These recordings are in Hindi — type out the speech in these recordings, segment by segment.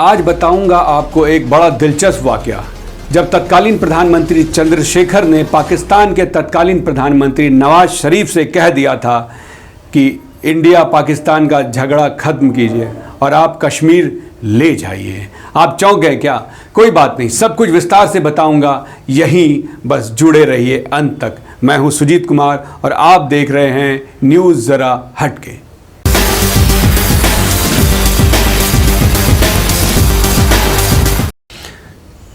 आज बताऊंगा आपको एक बड़ा दिलचस्प वाकया। जब तत्कालीन प्रधानमंत्री चंद्रशेखर ने पाकिस्तान के तत्कालीन प्रधानमंत्री नवाज शरीफ से कह दिया था कि इंडिया पाकिस्तान का झगड़ा खत्म कीजिए और आप कश्मीर ले जाइए, आप चौंक गए क्या? कोई बात नहीं, सब कुछ विस्तार से बताऊंगा, यहीं बस जुड़े रहिए अंत तक। मैं हूं सुजीत कुमार और आप देख रहे हैं न्यूज़ ज़रा हटके।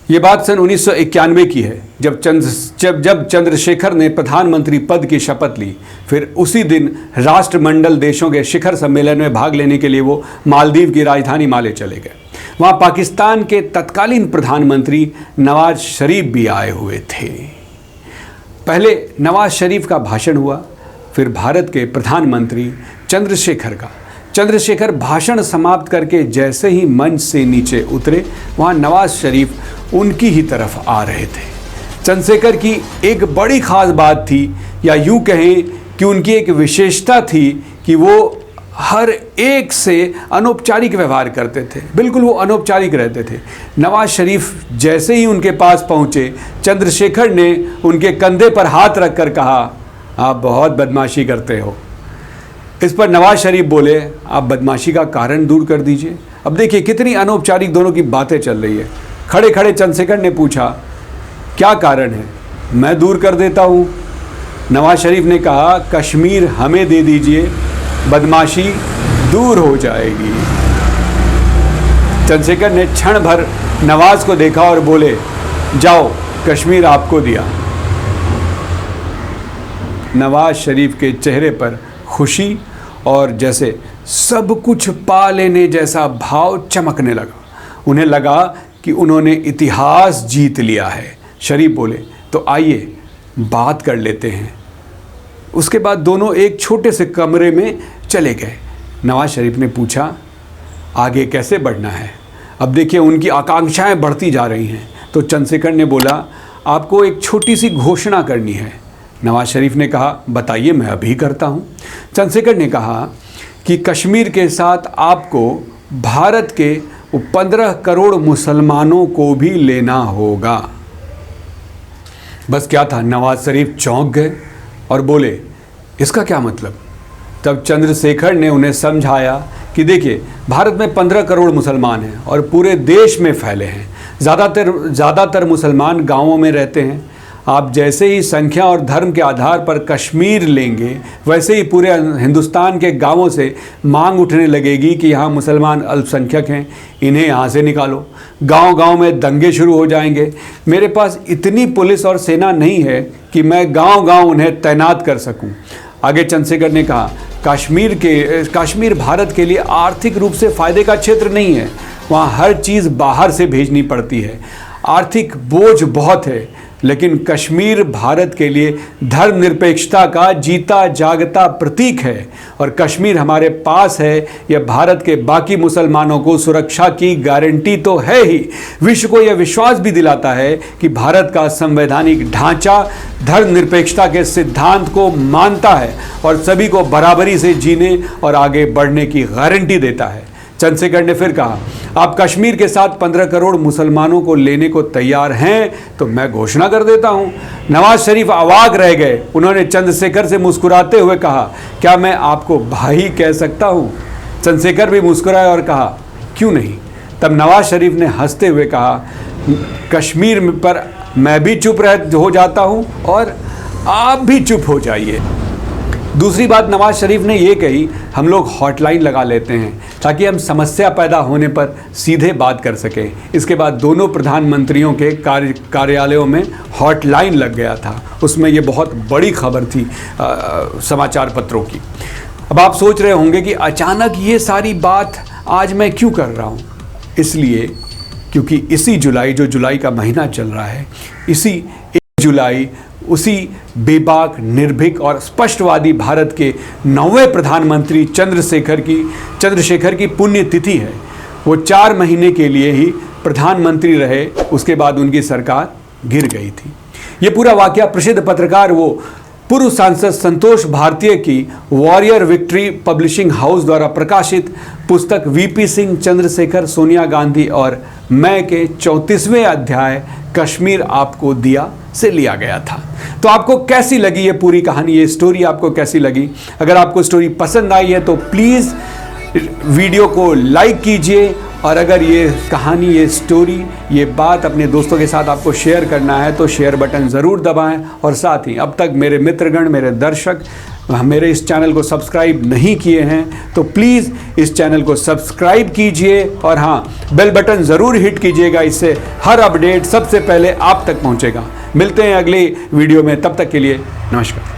ये बात सन 1991 की है, जब चंद्रशेखर ने प्रधानमंत्री पद की शपथ ली। फिर उसी दिन राष्ट्रमंडल देशों के शिखर सम्मेलन में भाग लेने के लिए वो मालदीव की राजधानी माले चले गए। वहाँ पाकिस्तान के तत्कालीन प्रधानमंत्री नवाज शरीफ भी आए हुए थे। पहले नवाज शरीफ का भाषण हुआ, फिर भारत के प्रधानमंत्री चंद्रशेखर भाषण समाप्त करके जैसे ही मंच से नीचे उतरे, वहाँ नवाज शरीफ उनकी ही तरफ आ रहे थे। चंद्रशेखर की एक बड़ी ख़ास बात थी, या यूँ कहें कि उनकी एक विशेषता थी कि वो हर एक से अनौपचारिक व्यवहार करते थे। बिल्कुल वो अनौपचारिक रहते थे। नवाज शरीफ जैसे ही उनके पास पहुँचे, चंद्रशेखर ने उनके कंधे पर हाथ रखकर कहा, आप बहुत बदमाशी करते हो। इस पर नवाज शरीफ बोले, आप बदमाशी का कारण दूर कर दीजिए। अब देखिए कितनी अनौपचारिक दोनों की बातें चल रही है। खड़े खड़े चंद्रशेखर ने पूछा, क्या कारण है? मैं दूर कर देता हूँ। नवाज शरीफ ने कहा, कश्मीर हमें दे दीजिए, बदमाशी दूर हो जाएगी। चंद्रशेखर ने क्षण भर नवाज को देखा और बोले, जाओ, कश्मीर आपको दिया। नवाज शरीफ के चेहरे पर खुशी और जैसे सब कुछ पा लेने जैसा भाव चमकने लगा। उन्हें लगा कि उन्होंने इतिहास जीत लिया है। शरीफ बोले, तो आइए बात कर लेते हैं। उसके बाद दोनों एक छोटे से कमरे में चले गए। नवाज शरीफ ने पूछा, आगे कैसे बढ़ना है? अब देखिए उनकी आकांक्षाएं बढ़ती जा रही हैं। तो चंद्रशेखर ने बोला, आपको एक छोटी सी घोषणा करनी है। नवाज शरीफ ने कहा, बताइए, मैं अभी करता हूँ। चंद्रशेखर ने कहा कि कश्मीर के साथ आपको भारत के 15 करोड़ मुसलमानों को भी लेना होगा। बस क्या था, नवाज शरीफ चौंक गए और बोले, इसका क्या मतलब? तब चंद्रशेखर ने उन्हें समझाया कि देखिए, भारत में 15 करोड़ मुसलमान हैं और पूरे देश में फैले हैं। ज़्यादातर मुसलमान गांवों में रहते हैं। आप जैसे ही संख्या और धर्म के आधार पर कश्मीर लेंगे, वैसे ही पूरे हिंदुस्तान के गांवों से मांग उठने लगेगी कि यहाँ मुसलमान अल्पसंख्यक हैं, इन्हें यहाँ से निकालो। गांव-गांव में दंगे शुरू हो जाएंगे। मेरे पास इतनी पुलिस और सेना नहीं है कि मैं गांव-गांव उन्हें तैनात कर सकूं। आगे चंद्रशेखर ने कहा, कश्मीर भारत के लिए आर्थिक रूप से फ़ायदे का क्षेत्र नहीं है। वहाँ हर चीज़ बाहर से भेजनी पड़ती है। आर्थिक बोझ बहुत है, लेकिन कश्मीर भारत के लिए धर्मनिरपेक्षता का जीता जागता प्रतीक है और कश्मीर हमारे पास है। यह भारत के बाकी मुसलमानों को सुरक्षा की गारंटी तो है ही, विश्व को यह विश्वास भी दिलाता है कि भारत का संवैधानिक ढांचा धर्मनिरपेक्षता के सिद्धांत को मानता है और सभी को बराबरी से जीने और आगे बढ़ने की गारंटी देता है। चंद्रशेखर ने फिर कहा, आप कश्मीर के साथ 15 करोड़ मुसलमानों को लेने को तैयार हैं तो मैं घोषणा कर देता हूं। नवाज शरीफ अवाक रह गए। उन्होंने चंद्रशेखर से मुस्कुराते हुए कहा, क्या मैं आपको भाई कह सकता हूं? चंद्रशेखर भी मुस्कुराए और कहा, क्यों नहीं? तब नवाज शरीफ ने हंसते हुए कहा, कश्मीर पर मैं भी चुप हो जाता हूं और आप भी चुप हो जाइए। दूसरी बात नवाज शरीफ ने ये कही, हम लोग हॉटलाइन लगा लेते हैं ताकि हम समस्या पैदा होने पर सीधे बात कर सकें। इसके बाद दोनों प्रधानमंत्रियों के कार्यालयों में हॉटलाइन लग गया था। उसमें ये बहुत बड़ी खबर थी समाचार पत्रों की। अब आप सोच रहे होंगे कि अचानक ये सारी बात आज मैं क्यों कर रहा हूँ? इसलिए क्योंकि इसी जुलाई, जो जुलाई का महीना चल रहा है, इसी 1 जुलाई उसी बेबाक, निर्भीक और स्पष्टवादी भारत के 9वें प्रधानमंत्री चंद्रशेखर की पुण्यतिथि है। वो 4 महीने के लिए ही प्रधानमंत्री रहे, उसके बाद उनकी सरकार गिर गई थी। ये पूरा वाकया प्रसिद्ध पत्रकार वो पूर्व सांसद संतोष भारतीय की वॉरियर विक्ट्री पब्लिशिंग हाउस द्वारा प्रकाशित पुस्तक वीपी सिंह, चंद्रशेखर, सोनिया गांधी और मैं के 34वें अध्याय कश्मीर आपको दिया से लिया गया था। तो आपको कैसी लगी ये पूरी कहानी, ये स्टोरी आपको कैसी लगी? अगर आपको स्टोरी पसंद आई है तो प्लीज़ वीडियो को लाइक कीजिए, और अगर ये कहानी, ये स्टोरी, ये बात अपने दोस्तों के साथ आपको शेयर करना है तो शेयर बटन ज़रूर दबाएं। और साथ ही अब तक मेरे मित्रगण, मेरे दर्शक मेरे इस चैनल को सब्सक्राइब नहीं किए हैं तो प्लीज़ इस चैनल को सब्सक्राइब कीजिए, और हाँ, बेल बटन ज़रूर हिट कीजिएगा। इससे हर अपडेट सबसे पहले आप तक पहुंचेगा। मिलते हैं अगले वीडियो में, तब तक के लिए नमस्कार।